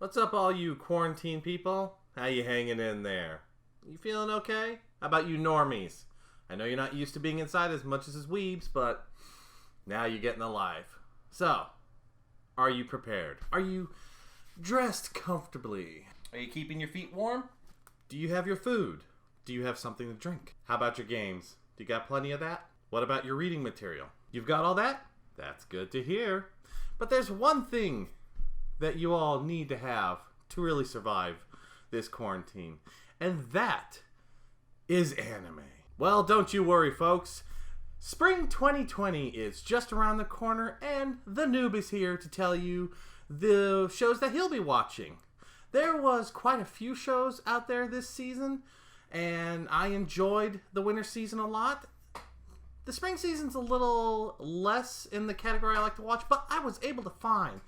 What's up, all you quarantine people? How you hanging in there? You feeling okay? How about you normies? I know you're not used to being inside as much as weebs, but now you're getting alive. So, are you prepared? Are you dressed comfortably? Are you keeping your feet warm? Do you have your food? Do you have something to drink? How about your games? Do you got plenty of that? What about your reading material? You've got all that? That's good to hear. But there's one thing that you all need to have to really survive this quarantine, and that is anime. Well, don't you worry, folks. Spring 2020 is just around the corner, and the Noob is here to tell you the shows that he'll be watching. There was quite a few shows out there this season, and I enjoyed the winter season a lot. The spring season's a little less in the category I like to watch, but I was able to find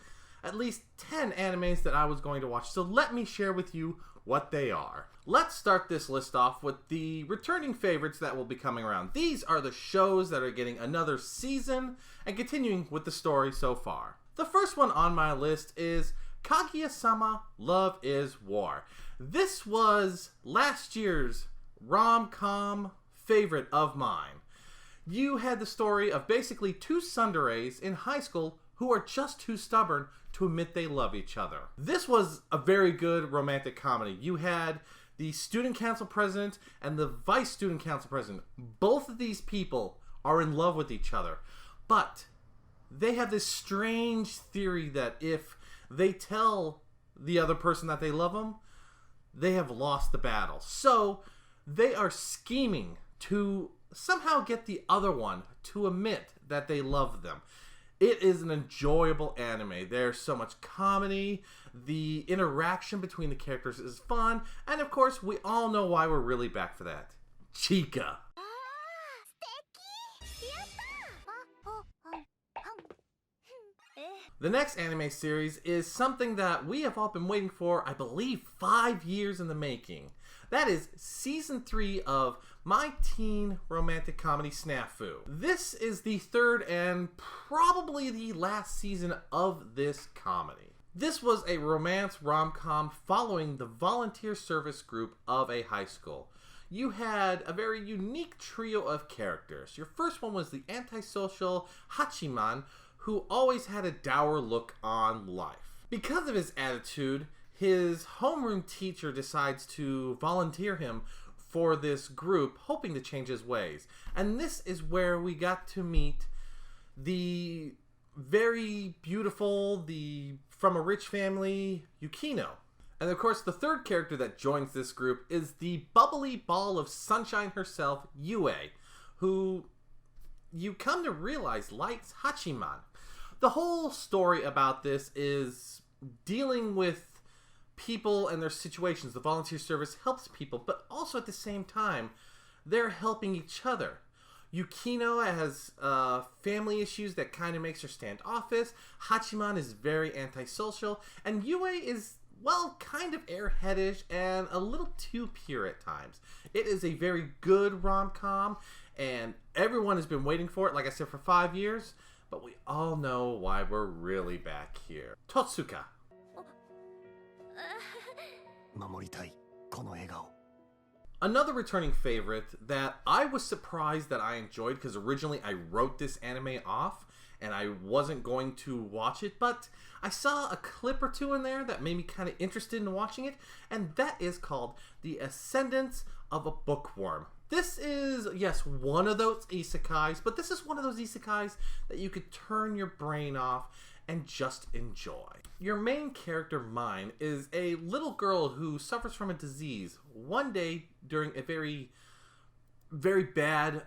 at least 10 animes that I was going to watch. So let me share with you what they are. Let's start this list off with the returning favorites that will be coming around. These are the shows that are getting another season and continuing with the story so far. The first one on my list is Kaguya-sama, Love is War. This was last year's rom-com favorite of mine. You had the story of basically two tsunderes in high school who are just too stubborn to admit they love each other. This was a very good romantic comedy. You had the student council president and the vice student council president. Both of these people are in love with each other, but they have this strange theory that if they tell the other person that they love them, they have lost the battle. So they are scheming to somehow get the other one to admit that they love them. It is an enjoyable anime. There's so much comedy. The interaction between the characters is fun. And of course, we all know why we're really back for that. Chica. The next anime series is something that we have all been waiting for, I believe, 5 years in the making. That is Season 3 of My Teen Romantic Comedy Snafu. This is the third and probably the last season of this comedy. This was a romance rom-com following the volunteer service group of a high school. You had a very unique trio of characters. Your first one was the antisocial Hachiman, who always had a dour look on life. Because of his attitude, his homeroom teacher decides to volunteer him for this group, hoping to change his ways. And this is where we got to meet the very beautiful, from a rich family, Yukino. And of course, the third character that joins this group is the bubbly ball of sunshine herself, Yue, who you come to realize likes Hachiman. The whole story about this is dealing with people and their situations. The volunteer service helps people, but also at the same time, they're helping each other. Yukino has family issues that kind of makes her standoffish. Hachiman is very antisocial, and Yue is, well, kind of airheadish and a little too pure at times. It is a very good rom-com, and everyone has been waiting for it, like I said, for 5 years, but we all know why we're really back here. Totsuka. Another returning favorite that I was surprised that I enjoyed, because originally I wrote this anime off and I wasn't going to watch it, but I saw a clip or two in there that made me kind of interested in watching it, and that is called The Ascendance of a Bookworm. This is, yes, one of those isekais, but this is one of those isekais that you could turn your brain off and just enjoy. Your main character, Mine, is a little girl who suffers from a disease. One day, during a very, very bad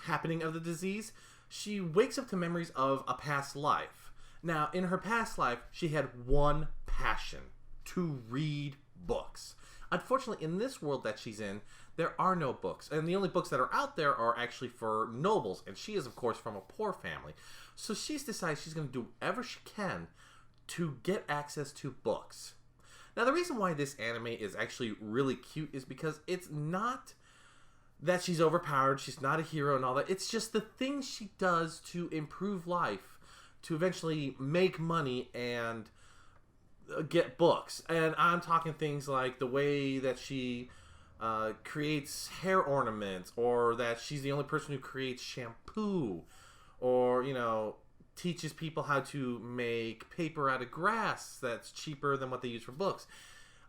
happening of the disease, she wakes up to memories of a past life. Now, in her past life, she had one passion: to read books. Unfortunately, in this world that she's in, there are no books. And the only books that are out there are actually for nobles. And she is, of course, from a poor family. So she's decided she's going to do whatever she can to get access to books. Now, the reason why this anime is actually really cute is because it's not that she's overpowered, she's not a hero and all that. It's just the things she does to improve life, to eventually make money and get books. And I'm talking things like the way that she creates hair ornaments, or that she's the only person who creates shampoo, or, you know, teaches people how to make paper out of grass that's cheaper than what they use for books.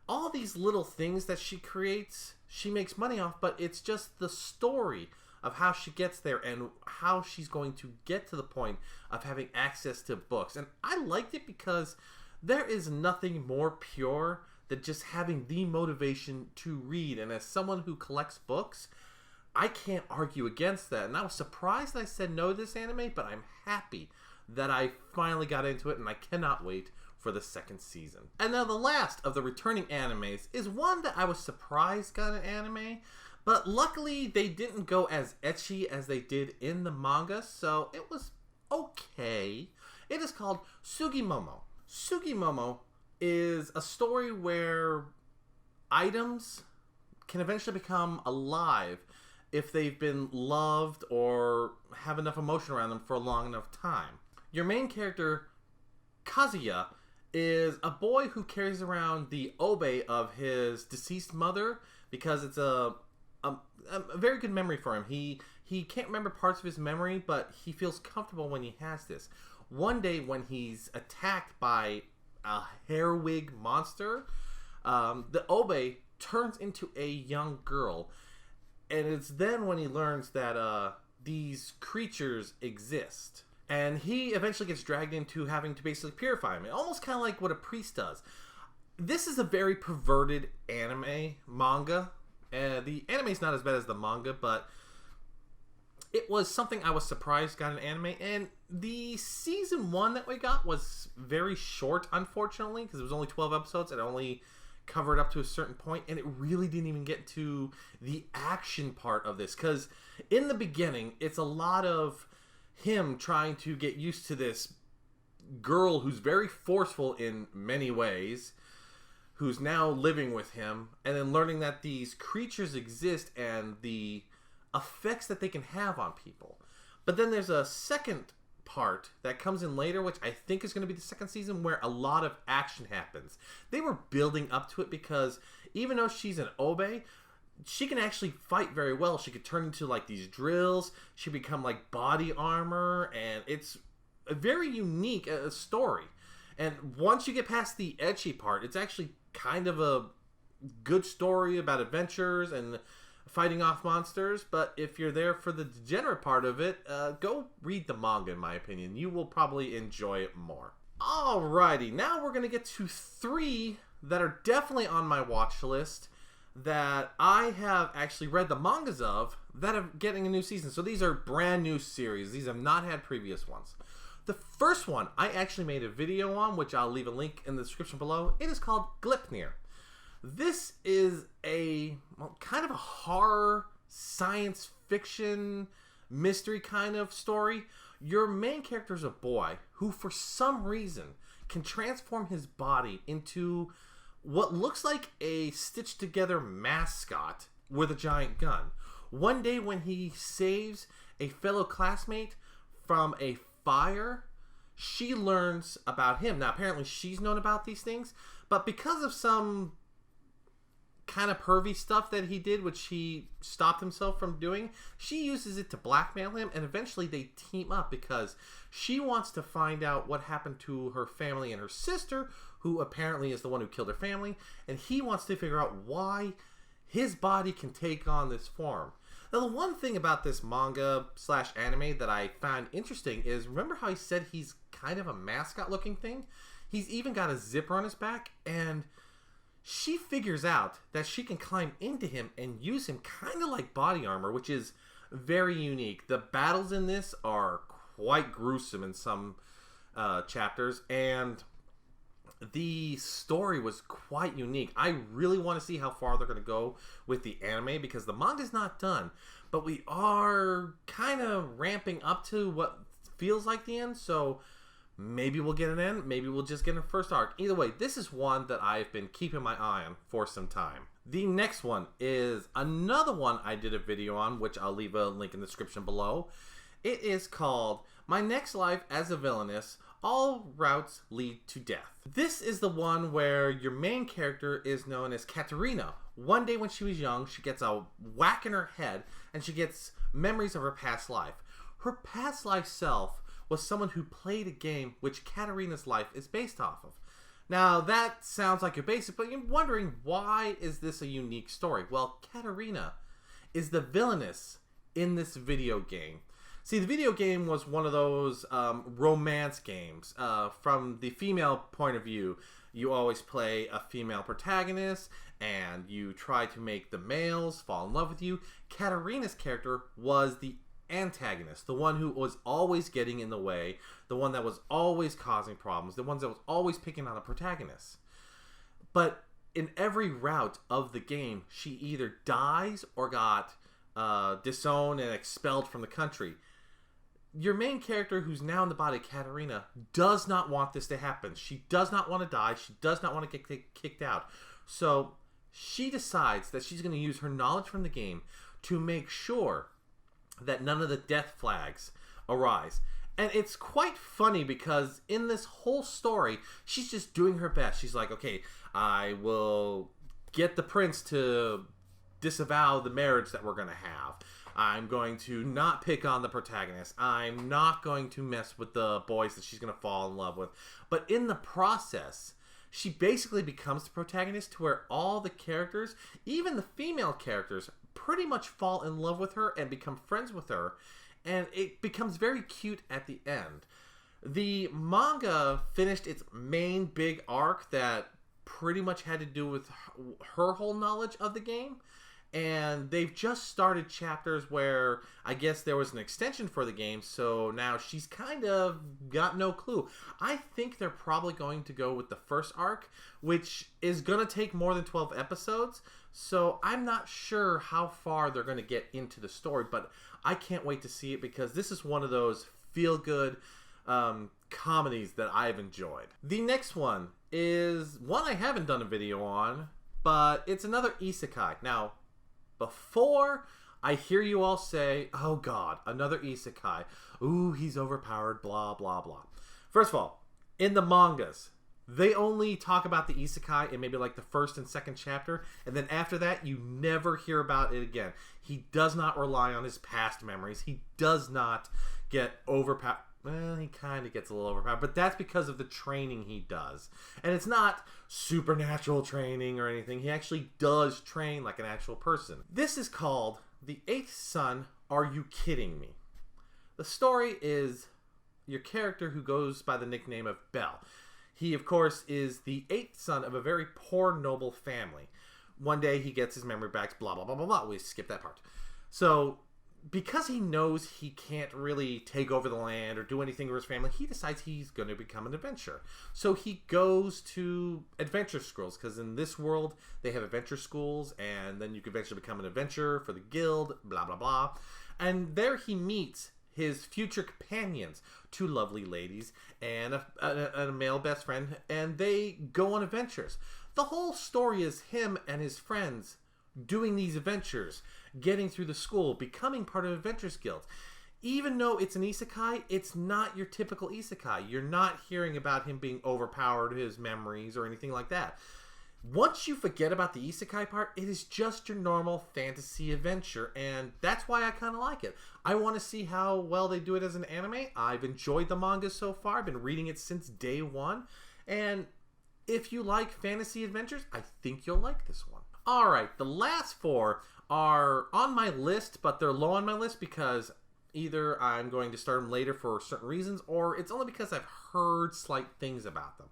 All these little things that she creates, she makes money off, but it's just the story of how she gets there and how she's going to get to the point of having access to books. And I liked it because there is nothing more pure than just having the motivation to read. And as someone who collects books, I can't argue against that. And I was surprised that I said no to this anime, but I'm happy that I finally got into it, and I cannot wait for the second season. And now the last of the returning animes is one that I was surprised got an anime, but luckily they didn't go as ecchi as they did in the manga, so it was okay. It is called Sugimomo. Sugimomo is a story where items can eventually become alive if they've been loved or have enough emotion around them for a long enough time. Your main character, Kazuya, is a boy who carries around the obe of his deceased mother because it's a very good memory for him. He can't remember parts of his memory, but he feels comfortable when he has this. One day when he's attacked by a hair wig monster, the obe turns into a young girl. And it's then when he learns that these creatures exist. And he eventually gets dragged into having to basically purify him. Almost kind of like what a priest does. This is a very perverted manga. The anime is not as bad as the manga, but it was something I was surprised got an anime. And the season 1 that we got was very short, unfortunately, because it was only 12 episodes and only covered up to a certain point, and it really didn't even get to the action part of this, because in the beginning it's a lot of him trying to get used to this girl who's very forceful in many ways, who's now living with him, and then learning that these creatures exist and the effects that they can have on people. But then there's a second part that comes in later, which I think is going to be the second season, where a lot of action happens. They were building up to it because even though she's an obe, she can actually fight very well. She could turn into like these drills. She become like body armor, and it's a very unique story. And once you get past the ecchi part, it's actually kind of a good story about adventures and fighting off monsters. But if you're there for the degenerate part of it, go read the manga, in my opinion. You will probably enjoy it more. Alrighty, now we're going to get to 3 that are definitely on my watch list that I have actually read the mangas of that are getting a new season. So these are brand new series. These have not had previous ones. The first one I actually made a video on, which I'll leave a link in the description below. It is called Gleipnir. This is kind of a horror, science fiction, mystery kind of story. Your main character is a boy who, for some reason, can transform his body into what looks like a stitched together mascot with a giant gun. One day when he saves a fellow classmate from a fire, she learns about him. Now apparently she's known about these things, but because of some kind of pervy stuff that he did, which he stopped himself from doing, she uses it to blackmail him, and eventually they team up because she wants to find out what happened to her family and her sister, who apparently is the one who killed her family, and he wants to figure out why his body can take on this form. Now, the one thing about this manga / anime that I found interesting is, remember how he said he's kind of a mascot looking thing? He's even got a zipper on his back, and she figures out that she can climb into him and use him kind of like body armor, which is very unique. The battles in this are quite gruesome in some chapters, and the story was quite unique. I really want to see how far they're going to go with the anime because the manga's not done, but we are kind of ramping up to what feels like the end, so maybe we'll get an end, maybe we'll just get a first arc. Either way, this is one that I've been keeping my eye on for some time. The next one is another one I did a video on, which I'll leave a link in the description below. It is called My Next Life as a Villainess, All routes lead to death. This is the one where your main character is known as Katarina. One day when she was young, she gets a whack in her head and she gets memories of her past life. Her past life self was someone who played a game which Katarina's life is based off of. Now that sounds like a basic, but you're wondering, why is this a unique story? Well, Katarina is the villainess in this video game. See, the video game was one of those romance games. From the female point of view, you always play a female protagonist, and you try to make the males fall in love with you. Katarina's character was the antagonist, the one who was always getting in the way, the one that was always causing problems, the one that was always picking on the protagonist. But in every route of the game, she either dies or got disowned and expelled from the country. Your main character, who's now in the body of Katarina, does not want this to happen. She does not want to die. She does not want to get kicked out. So she decides that she's going to use her knowledge from the game to make sure that none of the death flags arise. And it's quite funny because in this whole story, she's just doing her best. She's like, okay, I will get the prince to disavow the marriage that we're going to have. I'm going to not pick on the protagonist. I'm not going to mess with the boys that she's going to fall in love with. But in the process, she basically becomes the protagonist to where all the characters, even the female characters, pretty much fall in love with her and become friends with her. And it becomes very cute at the end. The manga finished its main big arc that pretty much had to do with her whole knowledge of the game. And they've just started chapters where I guess there was an extension for the game, so now she's kind of got no clue. I think they're probably going to go with the first arc, which is going to take more than 12 episodes, so I'm not sure how far they're going to get into the story, but I can't wait to see it because this is one of those feel-good comedies that I've enjoyed. The next one is one I haven't done a video on, but it's another isekai. Now, before I hear you all say, oh god, another isekai, ooh, he's overpowered, blah, blah, blah. First of all, in the mangas, they only talk about the isekai in maybe like the first and second chapter, and then after that, you never hear about it again. He does not rely on his past memories. He does not get overpowered. Well, he kind of gets a little overpowered, but that's because of the training he does. And it's not supernatural training or anything. He actually does train like an actual person. This is called The Eighth Son, Are You Kidding Me? The story is your character who goes by the nickname of Bell. He, of course, is the eighth son of a very poor, noble family. One day he gets his memory back, blah, blah, blah, blah, blah. We skip that part. So, because he knows he can't really take over the land or do anything for his family, he decides he's going to become an adventurer. So he goes to adventure schools, because in this world, they have adventure schools, and then you can eventually become an adventurer for the guild, blah, blah, blah. And there he meets his future companions, two lovely ladies and a male best friend, and they go on adventures. The whole story is him and his friends doing these adventures, getting through the school, becoming part of Adventures Guild. Even though it's an isekai, it's not your typical isekai. You're not hearing about him being overpowered, his memories, or anything like that. Once you forget about the isekai part, it is just your normal fantasy adventure, and that's why I kind of like it. I want to see how well they do it as an anime. I've enjoyed the manga so far. I've been reading it since day one, and if you like fantasy adventures, I think you'll like this one. Alright, the last four are on my list, but they're low on my list because either I'm going to start them later for certain reasons, or it's only because I've heard slight things about them.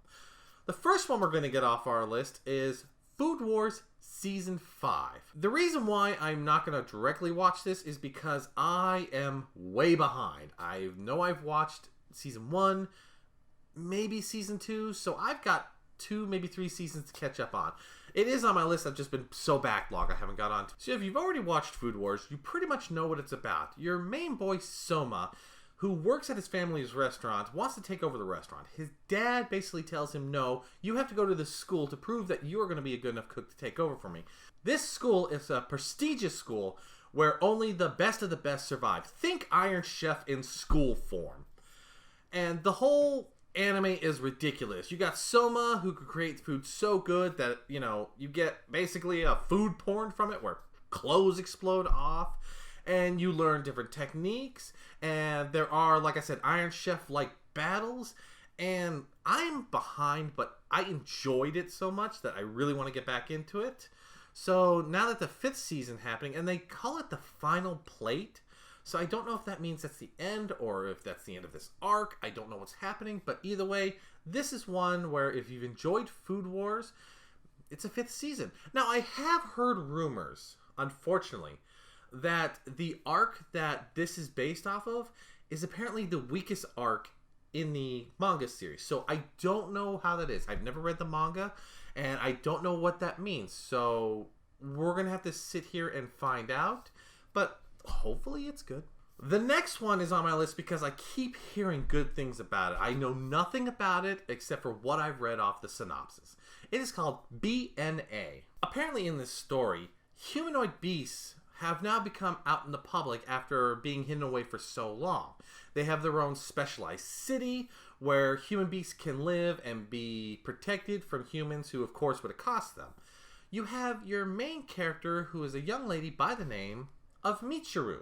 The first one we're going to get off our list is Food Wars Season 5. The reason why I'm not going to directly watch this is because I am way behind. I know I've watched Season 1, maybe Season 2, so I've got 2, maybe 3 seasons to catch up on. It is on my list. I've just been so backlogged I haven't got on to. So if you've already watched Food Wars, you pretty much know what it's about. Your main boy, Soma, who works at his family's restaurant, wants to take over the restaurant. His dad basically tells him, no, you have to go to this school to prove that you are going to be a good enough cook to take over for me. This school is a prestigious school where only the best of the best survive. Think Iron Chef in school form. And the whole anime is ridiculous. You got Soma, who could create food so good that, you know, you get basically a food porn from it where clothes explode off, and you learn different techniques, and there are, like I said, Iron Chef-like battles, and I'm behind, but I enjoyed it so much that I really want to get back into it. So now that the 5th season happening, and they call it the final plate, so I don't know if that means that's the end or if that's the end of this arc. I don't know what's happening, but either way, this is one where if you've enjoyed Food Wars, it's a 5th season. Now, I have heard rumors, unfortunately, that the arc that this is based off of is apparently the weakest arc in the manga series. So I don't know how that is. I've never read the manga, and I don't know what that means. So we're going to have to sit here and find out, but hopefully it's good. The next one is on my list because I keep hearing good things about it. I know nothing about it except for what I've read off the synopsis. It is called BNA. Apparently in this story, humanoid beasts have now become out in the public after being hidden away for so long. They have their own specialized city where human beasts can live and be protected from humans who, of course, would accost them. You have your main character, who is a young lady by the name of Michiru.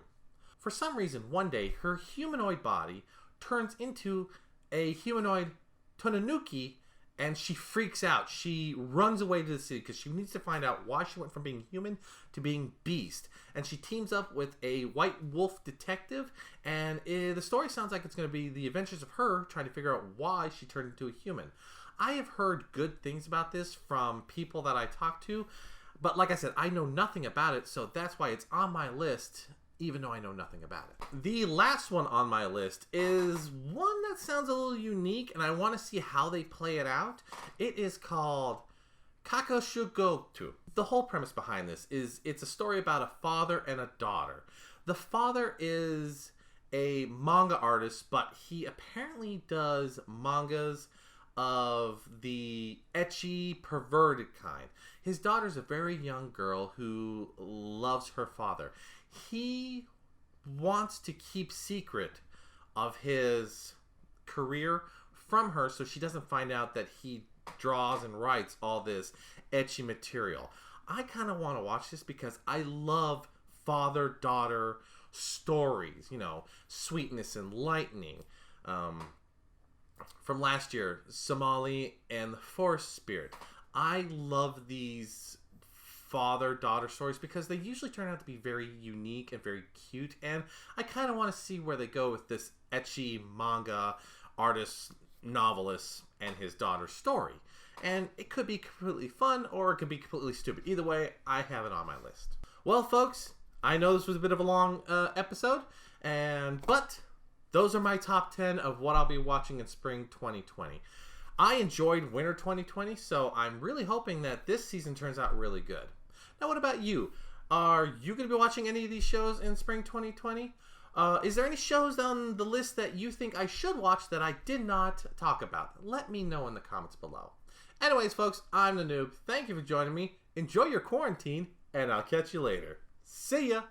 For some reason, one day, her humanoid body turns into a humanoid Tonanuki, and she freaks out. She runs away to the city because she needs to find out why she went from being human to being beast. And she teams up with a white wolf detective, and the story sounds like it's going to be the adventures of her trying to figure out why she turned into a human. I have heard good things about this from people that I talked to, but like I said, I know nothing about it, so that's why it's on my list, even though I know nothing about it. The last one on my list is one that sounds a little unique, and I want to see how they play it out. It is called Kakoshugotu. The whole premise behind this is it's a story about a father and a daughter. The father is a manga artist, but he apparently does mangas of the ecchi, perverted kind. His daughter's a very young girl who loves her father. He wants to keep secret of his career from her so she doesn't find out that he draws and writes all this ecchi material. I kind of want to watch this because I love father-daughter stories, you know, Sweetness and Lightning. From last year, Somali and the Forest Spirit. I love these father-daughter stories because they usually turn out to be very unique and very cute, and I kind of want to see where they go with this ecchi manga artist, novelist, and his daughter's story. And it could be completely fun or it could be completely stupid. Either way, I have it on my list. Well, folks, I know this was a bit of a long episode, but those are my top 10 of what I'll be watching in spring 2020. I enjoyed winter 2020, so I'm really hoping that this season turns out really good. Now, what about you? Are you going to be watching any of these shows in spring 2020? Is there any shows on the list that you think I should watch that I did not talk about? Let me know in the comments below. Anyways, folks, I'm the Noob. Thank you for joining me. Enjoy your quarantine, and I'll catch you later. See ya!